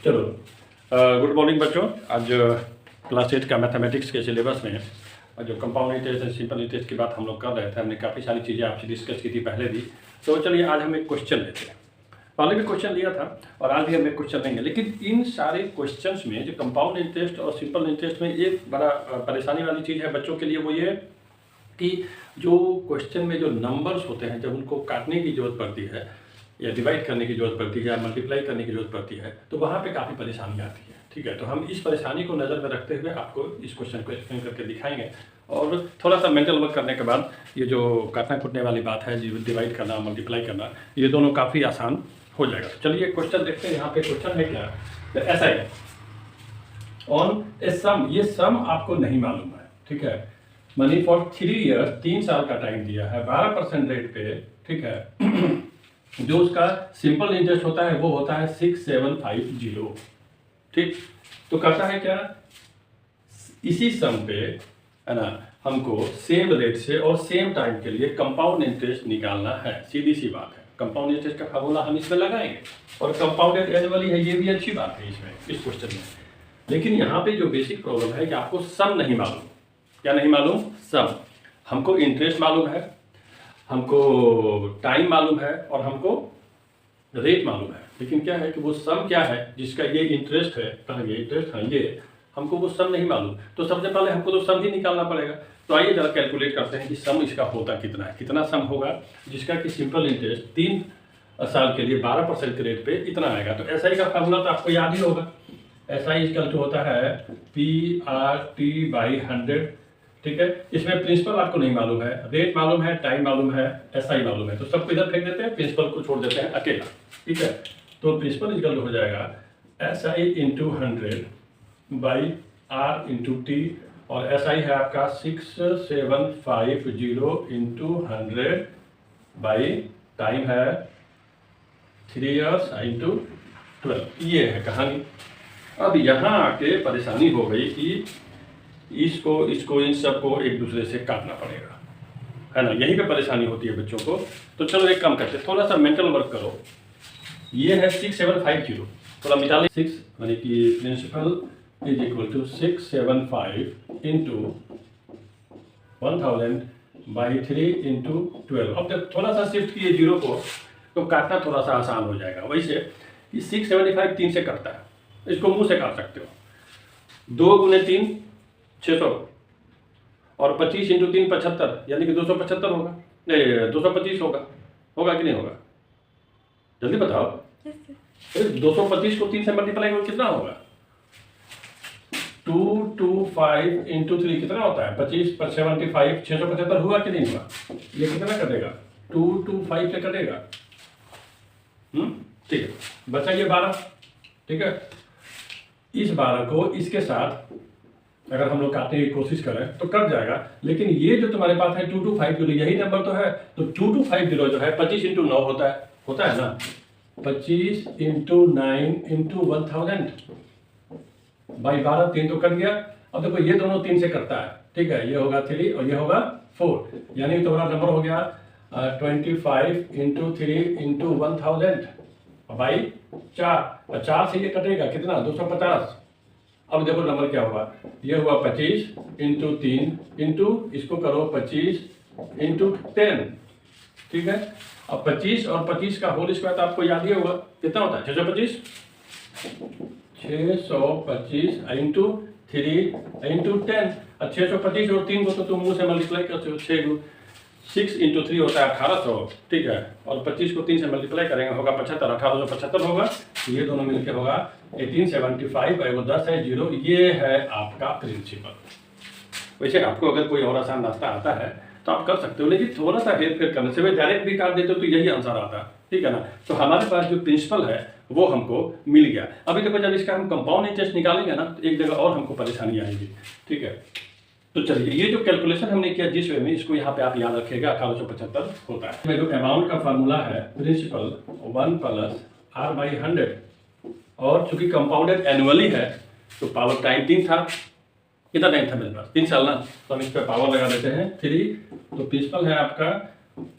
चलो, good morning बच्चों। आज क्लास 8 का मैथमेटिक्स के सिलेबस में जो compound interest and simple interest की बात हम लोग कर रहे थे, हमने काफ़ी सारी चीज़ें आपसे डिस्कस की थी पहले भी। तो चलिए आज हम एक क्वेश्चन लेते हैं। पहले भी क्वेश्चन लिया था और आज भी हम एक क्वेश्चन लेंगे, लेकिन इन सारे क्वेश्चंस में जो कंपाउंड इंटरेस्ट और सिंपल इंटरेस्ट में एक बड़ा परेशानी वाली चीज़ है बच्चों के लिए, वो ये कि जो क्वेश्चन में जो नंबर्स होते हैं जब उनको काटने की जरूरत पड़ती है या डिवाइड करने की जरूरत पड़ती है या मल्टीप्लाई करने की जरूरत पड़ती है, तो वहाँ पे काफ़ी परेशानी आती है। ठीक है, तो हम इस परेशानी को नज़र में रखते हुए आपको इस क्वेश्चन को एक्सप्लेन करके दिखाएंगे और थोड़ा सा मेंटल वर्क करने के बाद ये जो काटना कूटने वाली बात है, जो डिवाइड करना मल्टीप्लाई करना, ये दोनों काफ़ी आसान हो जाएगा। तो चलिए क्वेश्चन देखते हैं। यहाँ पे क्वेश्चन है क्या, तो ऐसा है ऑन ए सम, ये सम आपको नहीं मालूम है। ठीक है, मनी फॉर 3 ईयर्स, 3 साल का टाइम दिया है 12% रेट पे। ठीक है, जो उसका सिंपल इंटरेस्ट होता है वो होता है 6750। ठीक, तो कहता है क्या, इसी सम पे है ना हमको सेम रेट से और सेम टाइम के लिए कंपाउंड इंटरेस्ट निकालना है। सीधी सी बात है, कंपाउंड इंटरेस्ट का फार्मूला हम इसमें लगाएंगे और कंपाउंडेड एनुअली है, ये भी अच्छी बात है इसमें, इस क्वेश्चन में। लेकिन यहाँ पे जो बेसिक प्रॉब्लम है कि आपको सम नहीं मालूम। क्या नहीं मालूम? सम। हमको इंटरेस्ट मालूम है, हमको टाइम मालूम है और हमको रेट मालूम है, लेकिन क्या है कि वो सम क्या है जिसका ये इंटरेस्ट है, ये इंटरेस्ट है, ये हमको वो सम नहीं मालूम। तो सबसे पहले हमको तो सम ही निकालना पड़ेगा। तो आइए जरा कैलकुलेट करते हैं कि सम इसका होता कितना है। कितना सम होगा जिसका कि सिंपल इंटरेस्ट 3 साल के लिए 12% के रेट पे इतना आएगा। तो एसआई का फार्मूला तो आपको याद ही होगा। एसआई इक्वल टू होता है PRT/100। ठीक है, इसमें प्रिंसिपल आपको नहीं मालूम है, रेट मालूम है, टाइम मालूम है, एसआई मालूम है, तो सबको इधर फेंक देते हैं, प्रिंसिपल को छोड़ देते हैं अकेला। ठीक है, तो प्रिंसिपल इक्वल हो जाएगा SI × 100/R × T और SI है आपका 6750 × 100 टाइम है 3 ईयर्स × 12। ये है कहानी। अब यहाँ आके परेशानी हो गई कि इसको इन सबको एक दूसरे से काटना पड़ेगा, है ना। यहीं पे परेशानी होती है बच्चों को। तो चलो एक काम करते हैं, थोड़ा सा मेंटल वर्क करो। ये है 6750, थोड़ा मिटा ले। 6 यानी कि प्रिंसिपल इज इक्वल टू 675 × 1000/3 × 12। अब जब थोड़ा सा शिफ्ट किए जीरो को तो काटना थोड़ा सा आसान हो जाएगा। वैसे कि 675 3 से कटता है, इसको मुंह से काट सकते हो। 2 × 3 600 और 25 × 3 75, यानी कि 275 होगा, नहीं 225 होगा। होगा कि नहीं होगा? जल्दी बताओ। 225 को 3 से मल्टीप्लाई करो कितना होगा? 225 × 3 कितना होता है? 25 पर 75, 675 हुआ कि नहीं हुआ? ये कितना कटेगा? 225 से कटेगा। ठीक है, बचा ये 12। ठीक है, इस 12 को इसके साथ अगर हम लोग काटने की कोशिश करें तो कट जाएगा, लेकिन ये जो तुम्हारे पास है 2250, यही नंबर तो है। तो 2250 जो है 25 × 9 होता है ना। 25 × 9 × 1000/12, 3 तो कट गया। अब देखो ये दोनों 3 से कटता है। ठीक है, ये होगा 3 और ये होगा 4, यानी तुम्हारा नंबर हो गया 25 × 3 × 1000/4। 4 से ये कटेगा कितना? 250। अब देखो नंबर क्या होगा, ये हुआ 25 × 3 × इसको करो 25 × 10। ठीक है, अब 25 और 25 का होल स्क्वायर तो आपको याद ही होगा, कितना होता है? 625 × 3 × 10। अब 625 और 3 को तो तुम मुंह से मल्टीप्लाई करते हो, 6 × 3 होता है 1800। ठीक है, और 25 को 3 से मल्टीप्लाई करेंगे होगा 75, 1875 होगा। ये दोनों मिलके होगा 1875, एगो 10 है 0। ये है आपका प्रिंसिपल। वैसे आपको अगर कोई और आसान रास्ता आता है तो आप कर सकते हो, लेकिन थोड़ा सा हेर फेर करने से वे डायरेक्ट भी काट देते हो तो यही आंसर आता। ठीक है ना। तो हमारे पास जो प्रिंसिपल है वो हमको मिल गया। अभी देखो जब इसका हम कंपाउंड इंटरेस्ट निकालेंगे ना तो एक जगह और हमको परेशानी आएगी। ठीक है, तो चलिए ये जो कैलकुलेशन हमने किया जिस वे में, इसको यहाँ पे आप याद रखिएगा 1875 होता है। इसमें जो अमाउंट का फार्मूला है प्रिंसिपल 1 + R/100, और चूंकि कंपाउंडेड एनुअली है तो पावर टाइम 3 था। कितना टाइम था मेरे पास? 3 साल ना, तो हम इस पर पावर लगा देते हैं 3। तो प्रिंसिपल है आपका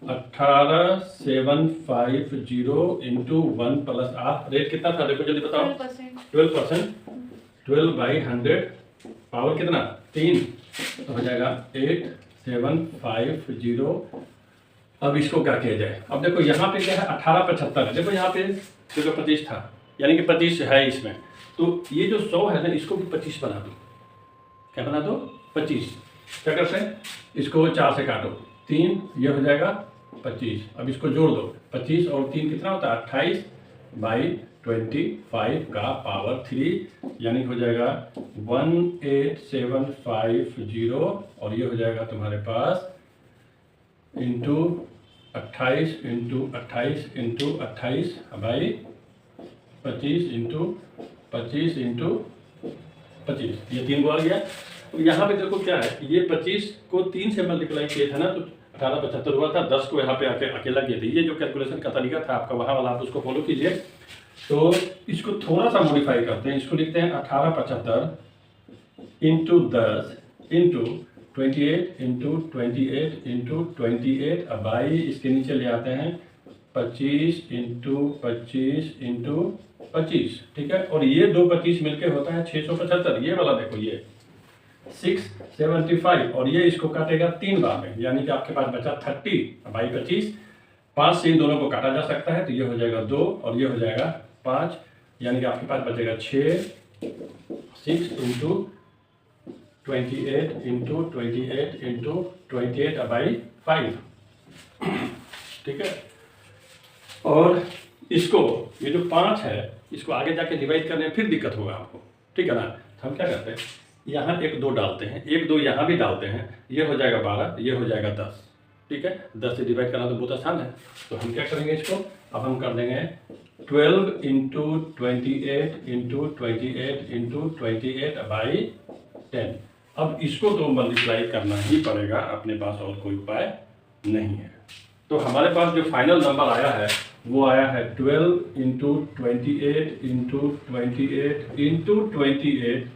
18750 इंटू 1 प्लस आर, रेट कितना था देखो जल्दी बताओ। 12%। 12/100 पावर कितना 3, तो हो जाएगा 8750। अब इसको क्या किया जाए, अब देखो यहाँ पे क्या है 1875 है, देखो यहाँ पे देखो 25 था, यानी कि 25 है इसमें, तो ये जो 100 है ना इसको भी 25 बना दो। क्या बना दो 25। क्या करते हैं, इसको 4 से काटो, 3, ये हो जाएगा 25। अब इसको जोड़ दो, 25 और 3 कितना होता है 28/25 का पावर 3, यानी हो जाएगा 18750, और ये हो जाएगा तुम्हारे पास into 28 into 28 into 28/25 into 25 into 25, ये 3 को आ गया। तो यहाँ पे देखो क्या है, ये 25 को 3 से मल्टीप्लाई किए थे ना, तो 1875 हुआ था, 10 को यहाँ पे आके अकेला किए थे। ये जो कैलकुलेशन का तरीका था आपका वहाँ वाला, आप उसको फॉलो कीजिए। तो इसको थोड़ा सा मॉडिफाई करते हैं, इसको लिखते हैं 1875 into 10 into 28 into 28 into 28 by, इसके नीचे ले आते हैं 25 इंटू 25 इंटू 25, ठीक है। और ये दो 25 मिलके होता है 675, ये वाला देखो ये 675, और ये इसको काटेगा 3 बार में, यानी कि आपके पास बचा 30/25। 5 से इन दोनों को काटा जा सकता है, तो ये हो जाएगा 2 और ये हो जाएगा 5, यानी कि आपके पास बचेगा 6 इंटू 28 इंटू 28 इंटू 28/5, ठीक है। और इसको ये जो 5 है इसको आगे जाके डिवाइड करने में फिर दिक्कत होगा आपको, ठीक है ना। तो हम क्या करते हैं, यहाँ 1 2 डालते हैं, 1 2 यहाँ भी डालते हैं, ये हो जाएगा 12, ये हो जाएगा 10, ठीक है। 10 से डिवाइड करना तो बहुत आसान है, तो हम क्या करेंगे इसको, अब हम कर देंगे 12 इंटू 28 इंटू 28 इंटू 28/10। अब इसको तो मल्टीप्लाई करना ही पड़ेगा, अपने पास और कोई उपाय नहीं है। तो हमारे पास जो फाइनल नंबर आया है वो आया है 12 इंटू 28 इंटू 28 इंटू 28/10।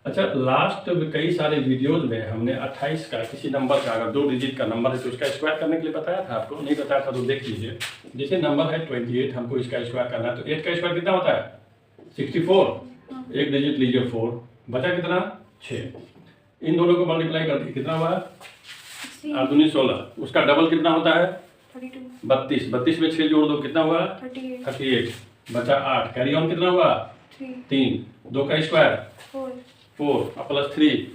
अच्छा, लास्ट कई सारे वीडियोज में हमने 28 का किसी नंबर का अगर 2 डिजिट का नंबर है तो उसका स्क्वायर करने के लिए बताया था आपको, नहीं बताया था तो देख लीजिए। जैसे नंबर है 28, हमको इसका स्क्वायर करना है, तो 8 का स्क्वायर कितना होता है 64, 1 डिजिट लीजिए 4, बचा कितना 6, इन दोनों को मल्टीप्लाई कर दिए, कितना हुआ 8 दूनी 16, उसका डबल कितना होता है 32, 32 में 6 जोड़ दो कितना हुआ 38, बचा 8, कैरी ऑन कितना हुआ 3, 2 का स्क्वायर 4 प्लस 3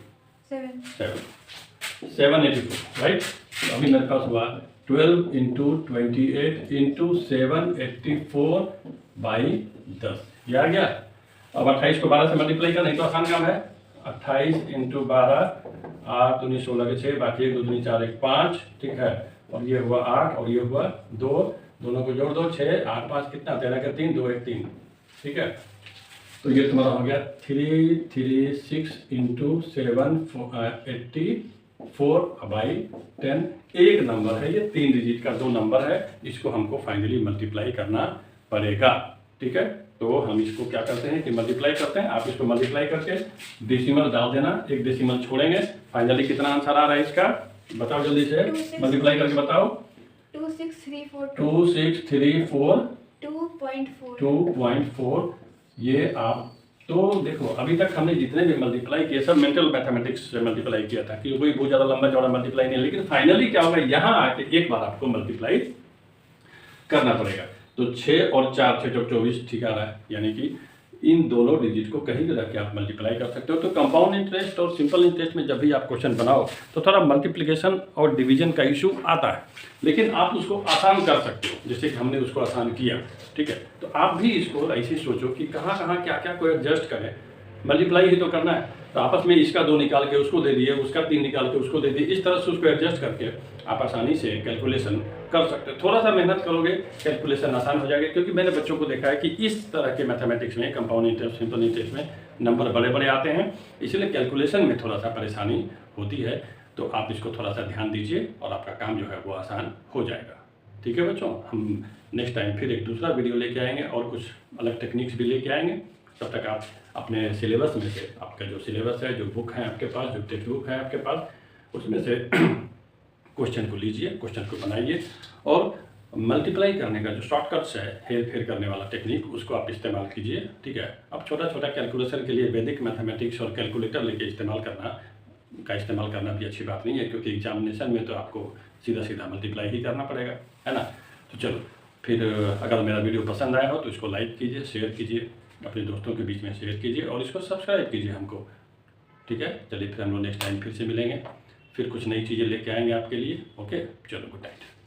784, राइट। तो अभी मेरे पास हुआ 12 इंटू 28 इंटू 784/10, ये आ गया। अब 28 को 12 से मल्टीप्लाई करना, तो आसान काम है। 28 इंटू 12, 8 दूनी 16 के 6, बाकी 1 2 दूनी 4 1 5, ठीक है। और ये हुआ 8 और ये हुआ 2, दोनों को जोड़ दो 6 8 5 कितना 13 के 3 2 1 3, ठीक है। तो ये तुम्हारा हो गया 336 इंटू 784/10। एक नंबर है ये, 3 डिजिट का 2 नंबर है, इसको हमको फाइनली मल्टीप्लाई करना पड़ेगा, ठीक है। तो हम इसको क्या करते हैं कि मल्टीप्लाई करते हैं, आप इसको मल्टीप्लाई करके डेसिमल डाल देना, एक डेसिमल छोड़ेंगे। फाइनली कितना आंसर आ रहा है इसका बताओ जल्दी से, मल्टीप्लाई करके बताओ। 2634 2.4, ये आप तो देखो अभी तक हमने जितने भी मल्टीप्लाई किए सब मेंटल मैथमेटिक्स से मल्टीप्लाई किया था, कि कोई बहुत ज़्यादा लंबा चौड़ा मल्टीप्लाई नहीं, लेकिन फाइनली क्या होगा यहाँ आके एक बार आपको मल्टीप्लाई करना पड़ेगा। तो 6 और 4 6 24 ठीक आ रहा है, यानी कि इन दोनों डिजिट को कहीं भी रख के आप मल्टीप्लाई कर सकते हो। तो कंपाउंड इंटरेस्ट और सिंपल इंटरेस्ट में जब भी आप क्वेश्चन बनाओ तो थोड़ा मल्टीप्लिकेशन और डिवीजन का इशू आता है, लेकिन आप उसको आसान कर सकते हो, जैसे कि हमने उसको आसान किया, ठीक है। तो आप भी इसको ऐसे सोचो कि कहाँ कहाँ क्या क्या को एडजस्ट करें, मल्टीप्लाई ही तो करना है, तो आपस में इसका 2 निकाल के उसको दे दिए, उसका 3 निकाल के उसको दे दिए, इस तरह से उसको एडजस्ट करके आप आसानी से कैलकुलेशन कर सकते हो। थोड़ा सा मेहनत करोगे कैलकुलेशन आसान हो जाएगा, क्योंकि मैंने बच्चों को देखा है कि इस तरह के मैथमेटिक्स में कंपाउंड इंटरेस्ट सिंपल इंटरेस्ट में नंबर बड़े बड़े आते हैं, इसलिए कैलकुलेशन में थोड़ा सा परेशानी होती है। तो आप इसको थोड़ा सा ध्यान दीजिए और आपका काम जो है वो आसान हो जाएगा, ठीक है बच्चों। हम नेक्स्ट टाइम फिर एक दूसरा वीडियो लेके आएंगे और कुछ अलग टेक्निक्स भी लेके आएंगे। तब तक आप अपने सिलेबस में से, आपका जो सिलेबस है, जो बुक है आपके पास, जो टेक्स्ट बुक है आपके पास, उसमें से क्वेश्चन को लीजिए, क्वेश्चन को बनाइए और मल्टीप्लाई करने का जो शॉर्टकट्स है, हेर फेर करने वाला टेक्निक, उसको आप इस्तेमाल कीजिए। ठीक है, अब छोटा छोटा कैलकुलेशन के लिए वैदिक मैथमेटिक्स और कैलकुलेटर लेके इस्तेमाल करना भी अच्छी बात नहीं है, क्योंकि एग्जामिनेशन में तो आपको सीधा सीधा मल्टीप्लाई ही करना पड़ेगा, है ना। तो चलो फिर, अगर मेरा वीडियो पसंद आया हो तो इसको लाइक कीजिए, शेयर कीजिए, अपने दोस्तों के बीच में शेयर कीजिए और इसको सब्सक्राइब कीजिए हमको। ठीक है, चलिए फिर हम लोग नेक्स्ट टाइम फिर से मिलेंगे, फिर कुछ नई चीज़ें लेके आएंगे आपके लिए। ओके, चलो गुड नाइट।